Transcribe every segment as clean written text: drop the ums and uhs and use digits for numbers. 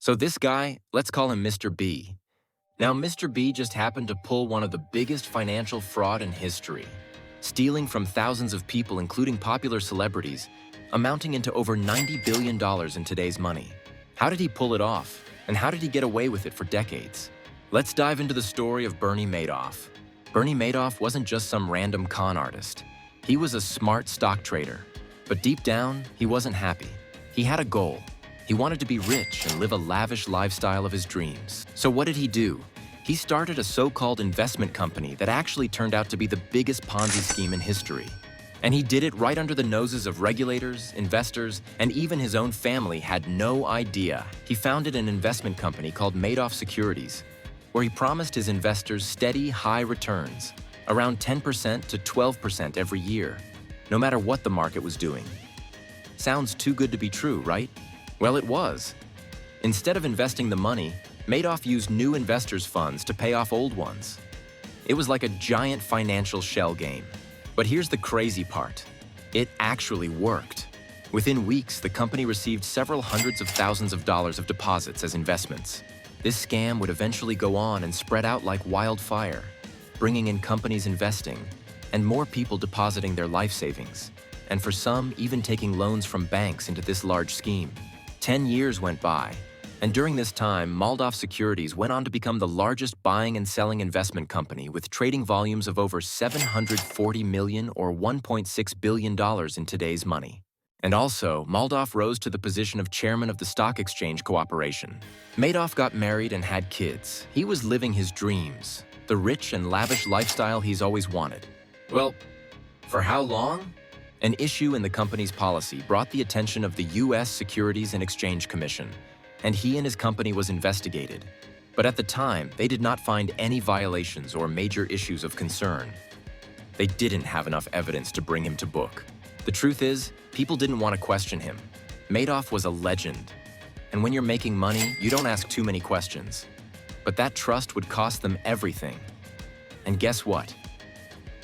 So this guy, let's call him Mr. B. Now, Mr. B just happened to pull one of the biggest financial fraud in history, stealing from thousands of people, including popular celebrities, amounting into over $90 billion in today's money. How did he pull it off? And how did he get away with it for decades? Let's dive into the story of Bernie Madoff. Bernie Madoff wasn't just some random con artist. He was a smart stock trader. But deep down, he wasn't happy. He had a goal. He wanted to be rich and live a lavish lifestyle of his dreams. So what did he do? He started a so-called investment company that actually turned out to be the biggest Ponzi scheme in history. And he did it right under the noses of regulators, investors, and even his own family had no idea. He founded an investment company called Madoff Securities, where he promised his investors steady, high returns, around 10% to 12% every year, no matter what the market was doing. Sounds too good to be true, right? Well, it was. Instead of investing the money, Madoff used new investors' funds to pay off old ones. It was like a giant financial shell game. But here's the crazy part. It actually worked. Within weeks, the company received several hundreds of thousands of dollars of deposits as investments. This scam would eventually go on and spread out like wildfire, bringing in companies investing and more people depositing their life savings, and for some, even taking loans from banks into this large scheme. 10 years went by, and during this time, Madoff Securities went on to become the largest buying and selling investment company with trading volumes of over $740 million or $1.6 billion in today's money. And also, Madoff rose to the position of chairman of the Stock Exchange Cooperation. Madoff got married and had kids. He was living his dreams, the rich and lavish lifestyle he's always wanted. Well, for how long? An issue in the company's policy brought the attention of the U.S. Securities and Exchange Commission, and he and his company was investigated. But at the time, they did not find any violations or major issues of concern. They didn't have enough evidence to bring him to book. The truth is, people didn't want to question him. Madoff was a legend. And when you're making money, you don't ask too many questions. But that trust would cost them everything. And guess what?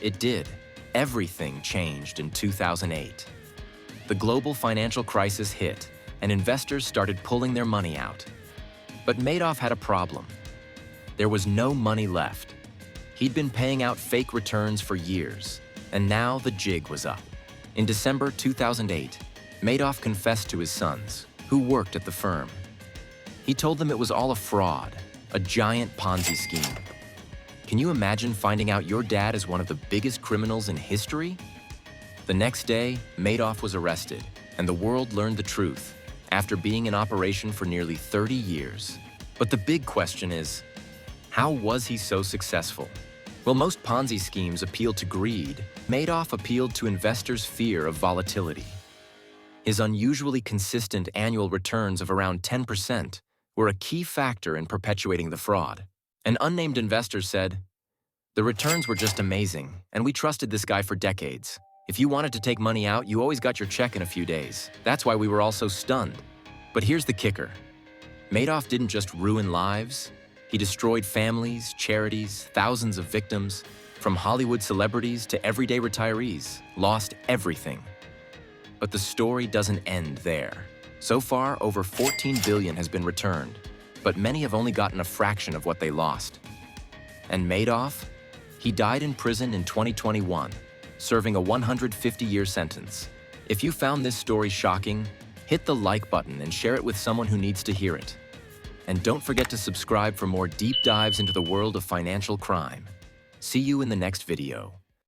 It did. Everything changed in 2008. The global financial crisis hit, and investors started pulling their money out. But Madoff had a problem. There was no money left. He'd been paying out fake returns for years, and now the jig was up. In December 2008, Madoff confessed to his sons, who worked at the firm. He told them it was all a fraud, a giant Ponzi scheme. Can you imagine finding out your dad is one of the biggest criminals in history? The next day, Madoff was arrested, and the world learned the truth after being in operation for nearly 30 years. But the big question is, how was he so successful? Well, most Ponzi schemes appeal to greed. Madoff appealed to investors' fear of volatility. His unusually consistent annual returns of around 10% were a key factor in perpetuating the fraud. An unnamed investor said, "The returns were just amazing, and we trusted this guy for decades. If you wanted to take money out, you always got your check in a few days. That's why we were all so stunned." But here's the kicker. Madoff didn't just ruin lives. He destroyed families, charities, thousands of victims, from Hollywood celebrities to everyday retirees, lost everything. But the story doesn't end there. So far, over $14 billion has been returned, but many have only gotten a fraction of what they lost. And Madoff? He died in prison in 2021, serving a 150-year sentence. If you found this story shocking, hit the like button and share it with someone who needs to hear it. And don't forget to subscribe for more deep dives into the world of financial crime. See you in the next video.